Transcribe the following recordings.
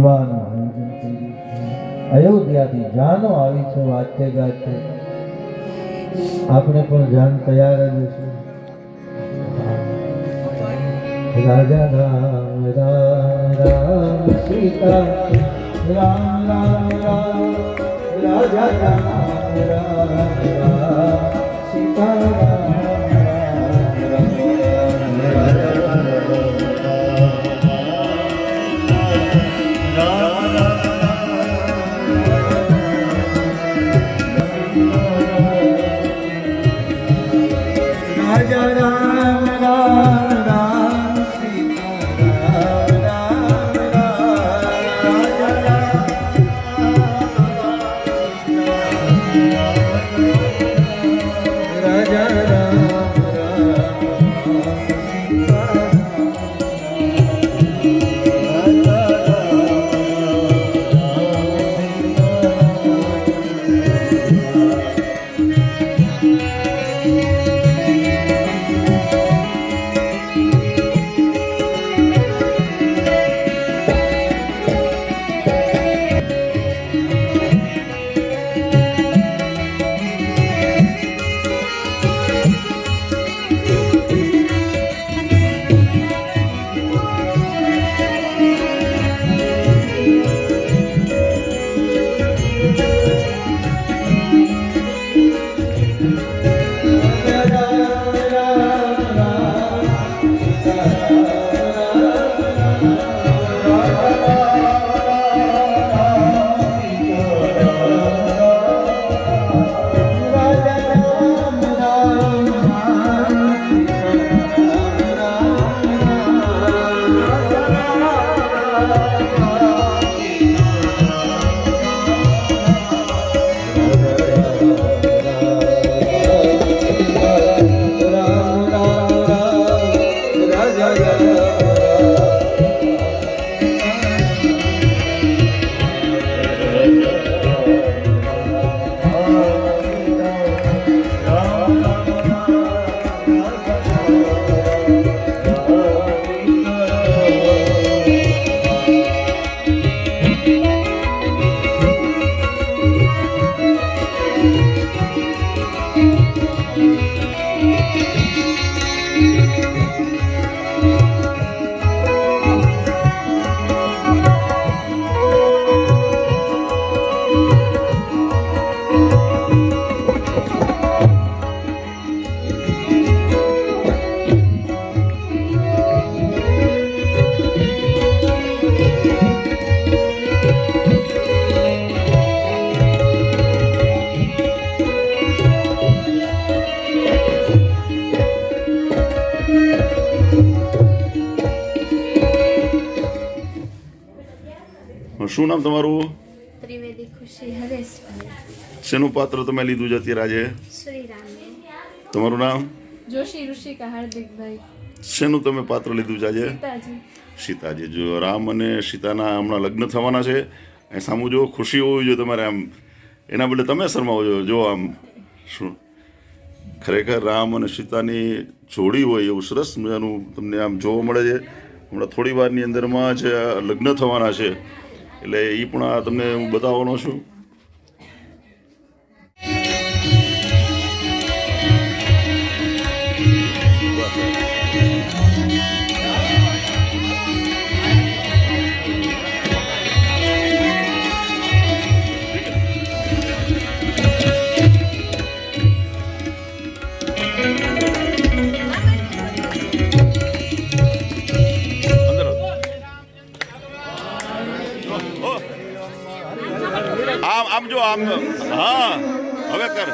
વિવાહનું આયોજન કર્યું છે. અયોધ્યાથી જાનો આવી છે વાતે ગાતે. આપણે પણ જાન તૈયાર જ છે. રાજા રામ રામ રામ સીતા રામ રામ રામ રાજા રામ રામ રામ સીતા રામ શું નામ તમારું? ત્રિવેદી ખુશી હરેશભાઈ. શેનું પાત્ર તમે લીધું છે અત્યારે આજે? શ્રી રામ. તમારું નામ? જોશી ઋષિકા હાર્દિકભાઈ. શેનું તમે પાત્ર લીધું છે આજે? સીતાજી. સીતાજી. જો રામ અને સીતાના હમણાં લગ્ન થવાના છે. એ સામું જો ખુશી હોવી જોઈએ તમારે, આમ એના બદલે તમે શરમાવો છો. જો આમ શું ખરેખર રામ અને સીતાની જોડી હોય એવું સરસ મજાનું તમને આમ જોવા મળે છે. હમણાં થોડી વારની અંદરમાં જ લગ્ન થવાના છે, એટલે એ પણ આ તમને હું બતાવવાનો છું. આમ જો આમ, હા હવે કર.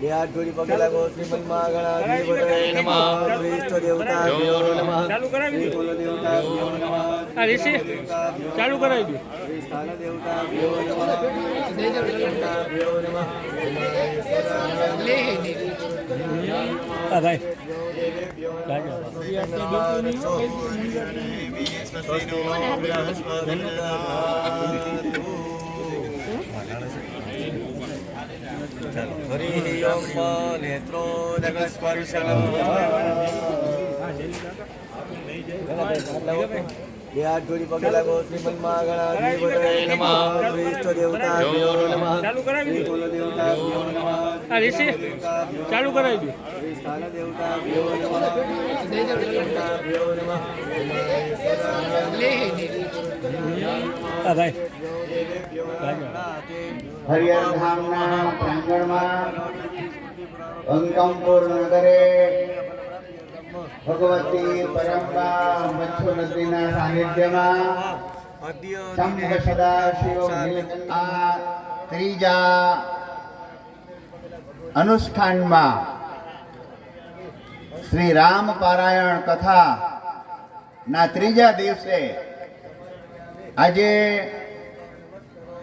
બે હાથ જોડી પગે લાગો શ્રીમન મહાગણાધિપતયે નમઃ શ્રી ઇષ્ટ દેવતાભ્યો નમઃ શ્રી કુલ દેવતાભ્યો નમઃ ચાલુ કરાવી દો શ્રી સ્થાન દેવતાભ્યો નમઃ દેવતાભ્યો નમઃ હરિ ઓમ નેત્રો દગસ્પર્શનમ બે હાથ જોડી પગે લાગો શ્રીમન મહાગણાધિપતયે નમઃ શ્રી ઇષ્ટ દેવતાભ્યો નમઃ શ્રી કુલ દેવતાભ્યો નમઃ ચાલુ કરાવી દો શ્રી સ્થાન દેવતાભ્યો નમઃ દેવતાભ્યો નમઃ હરિહર ધામના પ્રાંગણમાં અંકમપુર નગરે ભગવતી પરંપરા મચ્છુ નદીના સાનિધ્યમાં શંભ સદાશિવ નીલકંઠ આ ત્રીજા અનુષ્ઠાનમાં શ્રી રામ પારાયણ કથા ના ત્રીજા દિવસે આજે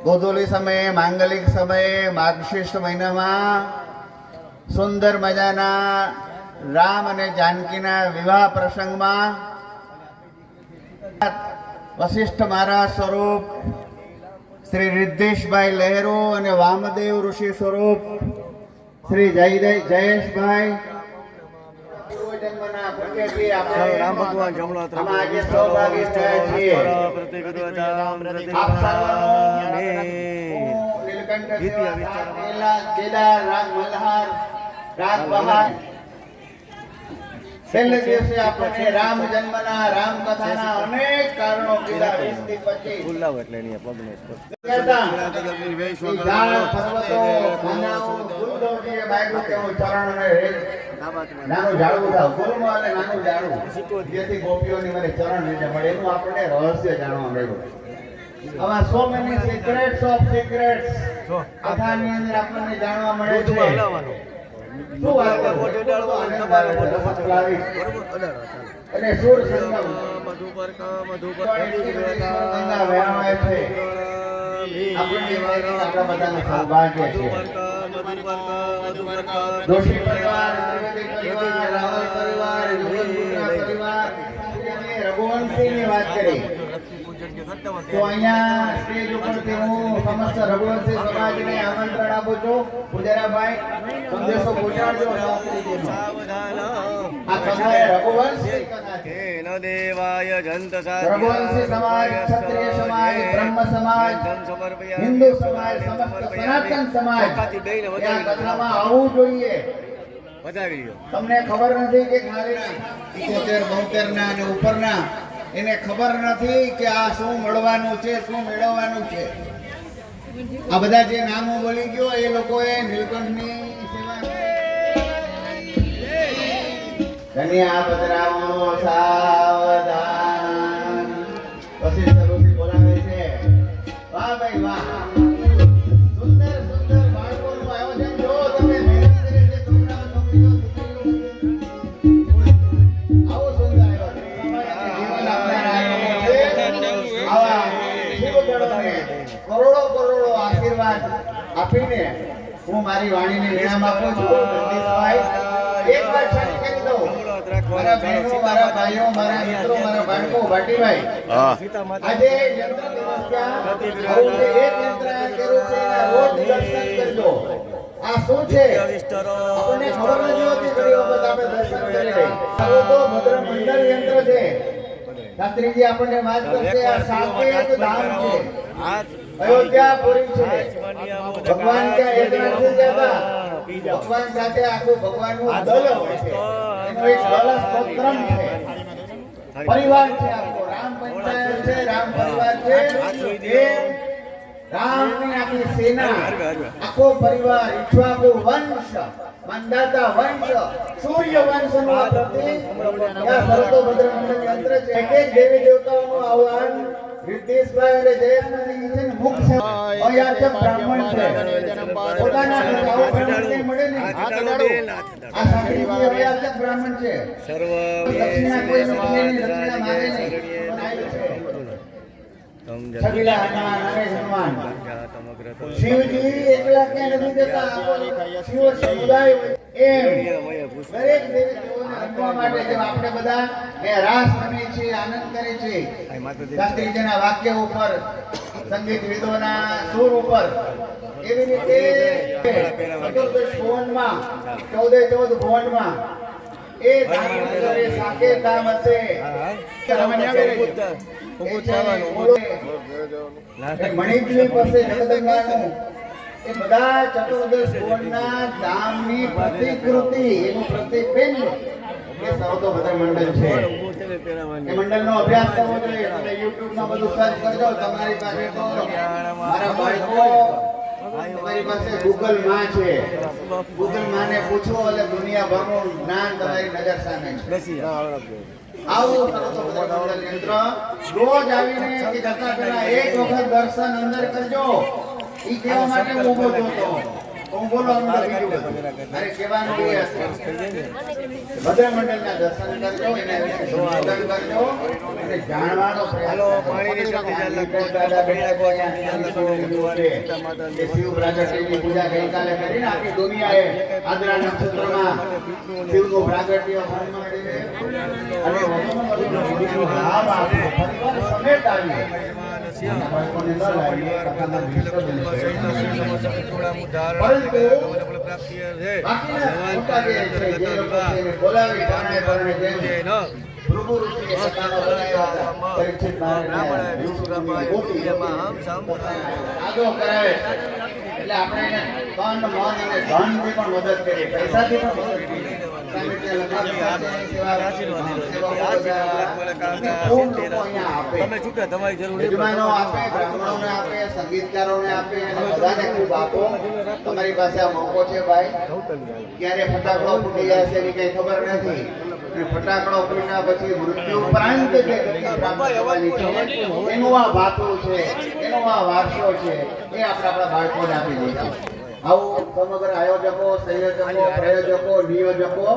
ગોધૂલી સમયે માંગલિક સમયે માર્ગશીર્ષ મહિનામાં સુંદર મજાના રામ અને જાનકીના વિવાહ પ્રસંગમાં વશિષ્ઠ મહારાજ સ્વરૂપ શ્રી રિદ્ધેશભાઈ લહેરો અને વામદેવ ઋષિ સ્વરૂપ શ્રી જયેશભાઈ રામ ભગવાન જમણો આજે સૌભાગ્ય થયા છીએ આપ સર્વનો નીલકંઠ કેદાર રાગ મલ્હાર રાગ બહાર છેલ્લે દિવસે આપણે રામ જન્મના રામ કથાના અનેક કારણો કીધા 20 થી 25 બોલાવો એટલે એની પગને નાનું ઝાડવું થાવ ગુરુમાં અને નાનું ઝાડવું જેથી ગોપીઓની મને ચરણ નીચે મળે એનું આપણને રહસ્ય જાણવા મળ્યું. આવા so many secrets of secrets કથાની અંદર આપણને જાણવા મળે છે. શું વાત અને સુર સંગમ ગંગા વહેવાય છે. આપણા બધાનું સૌભાગ્ય છે. દોષી પરિવાર, ત્રિવેદી પરિવાર, રાવલ પરિવાર, યુગલપુત્રા પરિવાર, રઘુવંશીની વાત કરી તો અહીંયા સ્ટેજ ઉપરથી હું સમસ્ત રઘુવંશી સમાજને આમંત્રણ આપું છું. પૂજરાભાઈ સંદેશો પહોંચાડજો. આ કથા એ રઘુવંશી કથા છે. દેવાય જંત રઘુવંશી સમાજ, ક્ષત્રિય સમાજ, બ્રહ્મ સમાજ, હિન્દુ સમાજ, સમસ્ત સનાતન સમાજ આ કથામાં આવવું જોઈએ. તમને ખબર નથી કે ખાલી 72 ના અને ઉપરના એને ખબર નથી કે આ શું મળવાનું છે, શું મેળવવાનું છે. આ બધા જે નામો બોલી ગયો એ લોકોએ નીલકંઠની સેવા કન્યા પધરાવો સાવધાન. પછી સરોથી બોલાવે છે. વાહ ભાઈ વાહ, સુંદર સુંદર બાળકોનું આયોજન જો તમે મહેનત કરી છે છોકરાઓ છોકરીઓ. આવો સુંદર આયોજન જીવન આપનારા આવા શિવગણોને કરોડો કરોડો આશીર્વાદ આપીને હું મારી વાણીને વિરામ આપું છું. જગદીશભાઈ, એક વાત સાચી કરી દઉં. મારા બહેનો, મારા ભાઈઓ, મારા મિત્રો, મારા બાળકો, ભાટીભાઈ, હા આજે યંત્ર દિવસ ત્યાં આવું જે એક યંત્ર કર્યું છે એના રોજ દર્શન કરજો. આ શું છે આપણને ખબર નથી હોતી. ઘણી વખત આપણે દર્શન કરી લઈએ. આવું તો ભદ્ર મંડળ યંત્ર છે. શાસ્ત્રીજી આપણને વાત કરશે. આ સાકેત ધામ છે, અયોધ્યાપુરી છે. ભગવાન ત્યાં એકલા નથી જતા. ભગવાન સાથે આખું ભગવાનનું દળ હોય છે. એનો એક દળ સ્તોત્રમ છે. પરિવાર છે આખો. રામ પંચાયત છે, રામ પરિવાર છે. એ રામની આખી સેના, આખો પરિવાર, ઈક્ષ્વાકુ વંશ, મંદાતા વંશ, સૂર્ય વંશનું આ પ્રતીક. ત્યાં સર્વતોભદ્ર મંડળ યંત્ર છે. એક એક દેવી દેવતાઓનું આહ્વાન રિદ્ધેશભાઈ અને જયેશભાઈ છે ને મુખ છે. અયાચક બ્રાહ્મણ છે. પોતાના ઘરે આવો બ્રાહ્મણ નહીં મળે ને. આ સાંકળીજી અયાચક બ્રાહ્મણ છે. દક્ષિણા કોઈ નથી લેની, દક્ષિણા માંગે નહીં. પણ આવ્યું છે. છબીલા હનુમાન અને હનુમાન. શિવજી એકલા ક્યાં નથી જતા. આખો શિવ સમુદાય હોય. એમ દરેક દેવી દેવોને રમવા માટે જેમ આપણે બધા રાસ રમીએ છીએ, આનંદ કરીએ છીએ, શાસ્ત્રીજીના વાક્ય ઉપર, સંગીત વિદોના સુર ઉપર, એવી રીતે ચતુર્દશ ભુવનમાં 14 ભુવનમાં એ ધામ અંદર, એ સાકેત ધામ હશે. મણિદ્વીપ હશે જગદંબાનું. એ બધા ચતુર્દશ ભુવનના ધામની પ્રતિકૃતિ, એનું પ્રતિબિંબ એ સર્વતોભદ્ર મંડળ છે. એ મંડળનો અભ્યાસ કરવો જોઈએ. તમે યુટ્યુબમાં બધું સર્ચ કરજો. તમારી પાસે તો મારા બાળકો, તમારી પાસે ગૂગલ માં છે. ગૂગલ માને પૂછો એટલે દુનિયાભરનું જ્ઞાન તમારી નજર સામે છે. આવું સર્વતોભદ્ર મંડળ યંત્ર રોજ આવીને કે જતા પહેલા એક વખત દર્શન અંદર કરજો. ઈ કેવા માટે હું ઊભો જોતો. હું બોલવાનું તો બીજું બધું. અરે કહેવાનું એ હશે. ભદ્ર મંડળના દર્શન કરજો, એના વિશે સંશોધન કરજો અને જાણવાનો પ્રયાસ કરજો. શિવ પ્રાગટ્યની પૂજા ગઈકાલે કરીને આખી દુનિયાએ આદ્રા નક્ષત્રમાં શિવનું પ્રાગટ્ય અને લાભ આપ્યો. પરિવાર સમેત આવીએ. બાળકોને ન લાવીએ. એટલે આપણે તન મન અને ધનથી પણ મદદ કરીએ, પૈસાથી પણ મદદ કરીએ. યજમાનો આપે, બ્રાહ્મણોને આપે, સંગીતકારોને આપે, બધાને ખૂબ આપો. તમારી પાસે આ મોકો છે ભાઈ. ક્યારે ફટાકડો ફૂટી જાય છે એની કઈ ખબર નથી. ફટાકડો ફૂટ્યા પછી મૃત્યુ ઉપરાંત જે ગતિ પ્રાપ્ત થવાની છે એનું આ ભાતું છે, એનો આ વારસો છે, એ આપણા બાળકોને આપી દઈશું. આવું સમગ્ર આયોજકો, સંયોજકો, પ્રયોજકો, નિયોજકો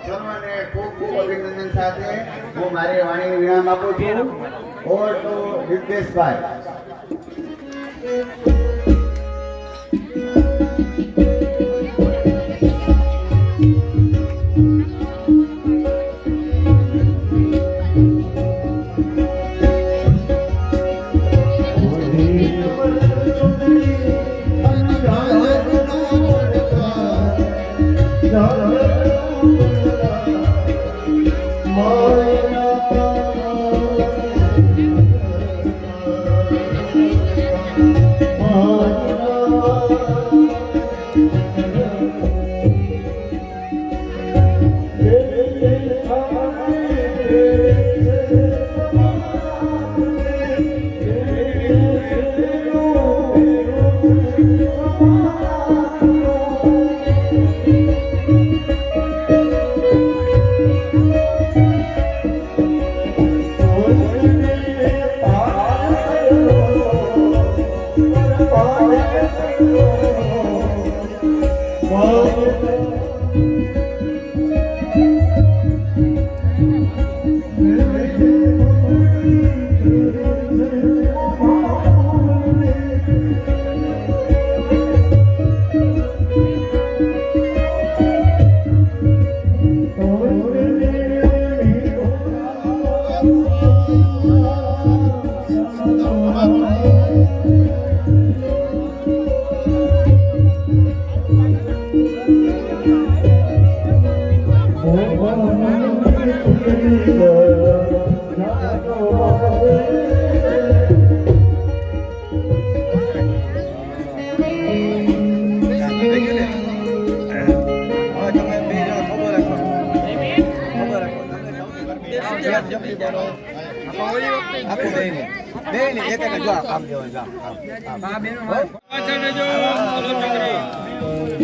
સર્વને ખૂબ ખૂબ અભિનંદન સાથે હું મારી વાણીને વિરામ આપું છું. Over to Riddheshbhai.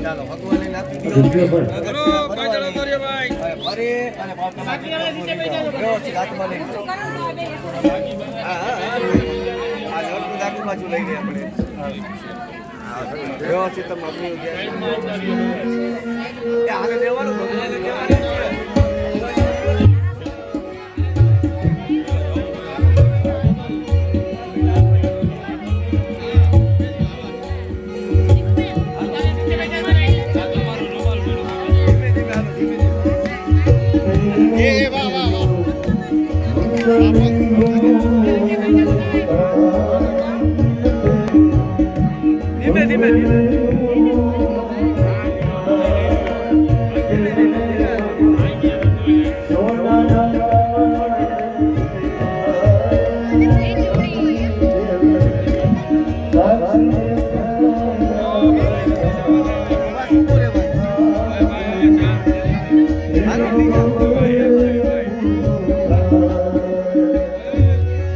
ચાલો ભગવાનને નાખી દો. ફરી અને વ્યવસ્થિત હાથમાં લઈ લો. હા, હા, હા. આ લડકું દાખલ બાજુ લઈ લઈએ આપણે. વ્યવસ્થિત તમે અગ્નિ આગળ દેવાનું ભગવાનને કહેવાનું છે.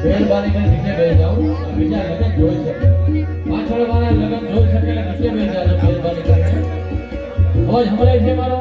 મહેરબાની કરીને નીચે બેસી જાઓ. બીજા લગન જોઈ શકે, પાછળ વાળા લગન જોઈ શકે એટલે નીચે બેસી જાઓ. મહેરબાની કરીને અવાજ સંભળાય છે મારો?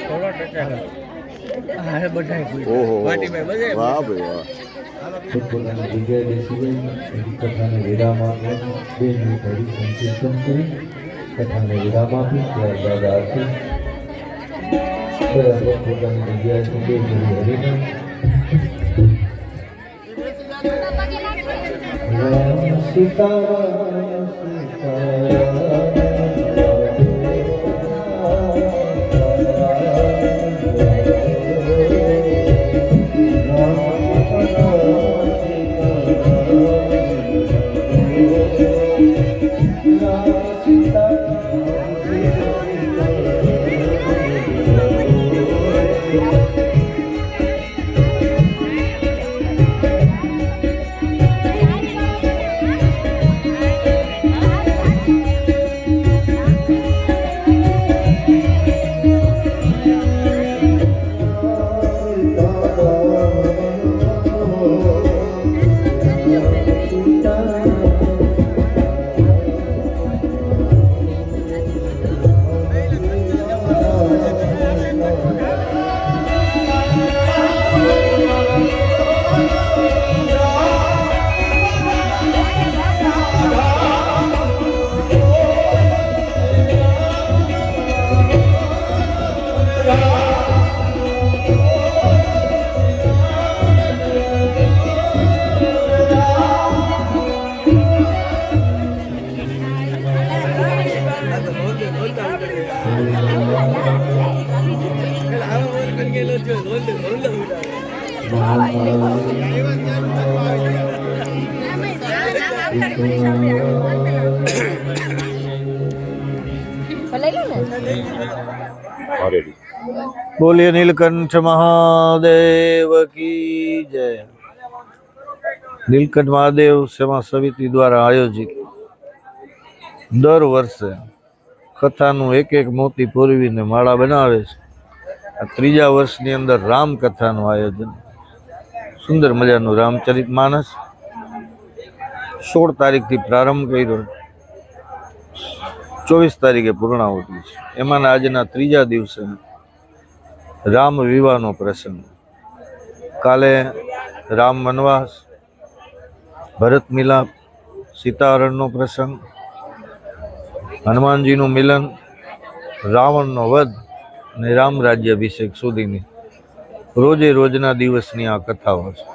થોડો ટચા હા બધા ઓહો વાહ ભાઈ વાહ ફૂટબોલની જગ્યાએ બેસી ગઈ કથાને વિરામ આપવા 2 મિનિટ હરી સંકીર્તન કરી કથાને વિરામ આપી ત્યારબાદ આરતી બરાબર પોતાની જગ્યાએ 2 મિનિટ હરીને સીતારામ बोलिए नीलकंठ महादेव की जय। નીલકંઠ મહાદેવ સેવા સમિતિ દ્વારા આયોજિત દર વર્ષે કથાનું એક એક મોતી પૂરવીને માળા બનાવે છે. આ 3જા વર્ષની અંદર રામકથાનું આયોજન, સુંદર મજાનું રામચરિત માનસ 16 તારીખથી પ્રારંભ કર્યો, 24 તારીખે પૂર્ણાહુતિ છે. એમાંના આજના 3જા દિવસે રામ વિવાહનો પ્રસંગ, કાલે રામ વનવાસ, ભરત મિલાપ, સીતાહરણનો પ્રસંગ, હનુમાનજીનું મિલન, રાવણનો વધ અને રામ રાજ્યાભિષેક સુધીની રોજે રોજના દિવસની આ કથાઓ છે.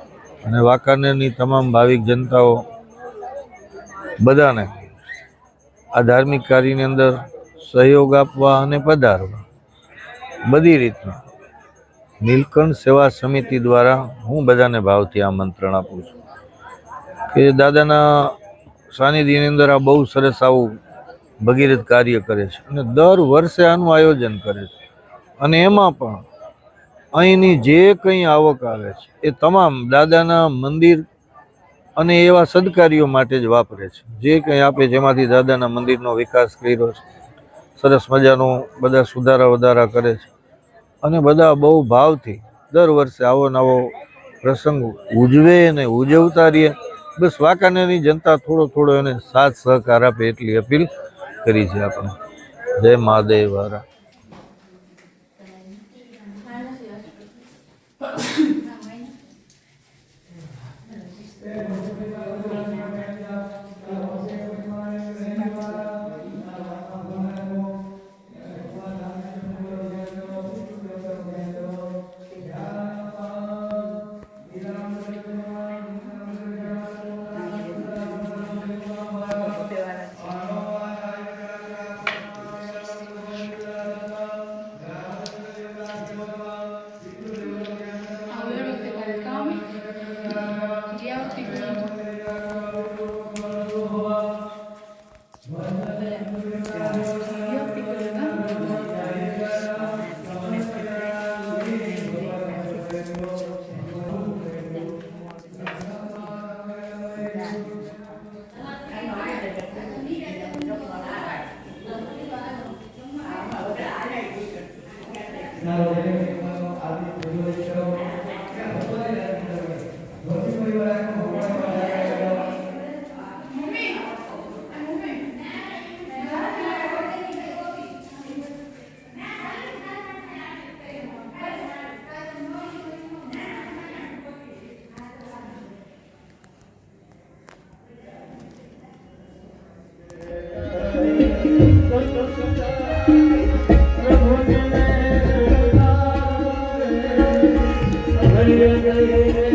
અને વાંકાનેરની તમામ ભાવિક જનતાઓ બધાને આ ધાર્મિક કાર્યની અંદર સહયોગ આપવા અને પધારવા બધી રીતના નીલકંઠ સેવા સમિતિ દ્વારા હું બધાને ભાવથી આમંત્રણ આપું છું કે દાદાના સાનિધ્યની અંદર આ બહુ સરસ આવું ભગીરથ કાર્ય કરે છે અને દર વર્ષે આનું આયોજન કરે છે. અને એમાં પણ અહીંની જે કંઈ આવક આવે છે એ તમામ દાદાના મંદિર અને એવા સદકાર્યો માટે જ વાપરે છે. જે કંઈ આપે છે એમાંથી દાદાના મંદિરનો વિકાસ કર્યો છે, સરસ મજાનો બધા સુધારા વધારા કરે છે અને બધા બહુ ભાવથી દર વર્ષે આવો નવો પ્રસંગ ઉજવે અને ઉજવતા રહીએ. બસ વાંકાનેરની જનતા થોડો થોડો એને સાથ સહકાર આપે એટલી અપીલ કરી છે આપણે. જય મહાદેવ વારા. જય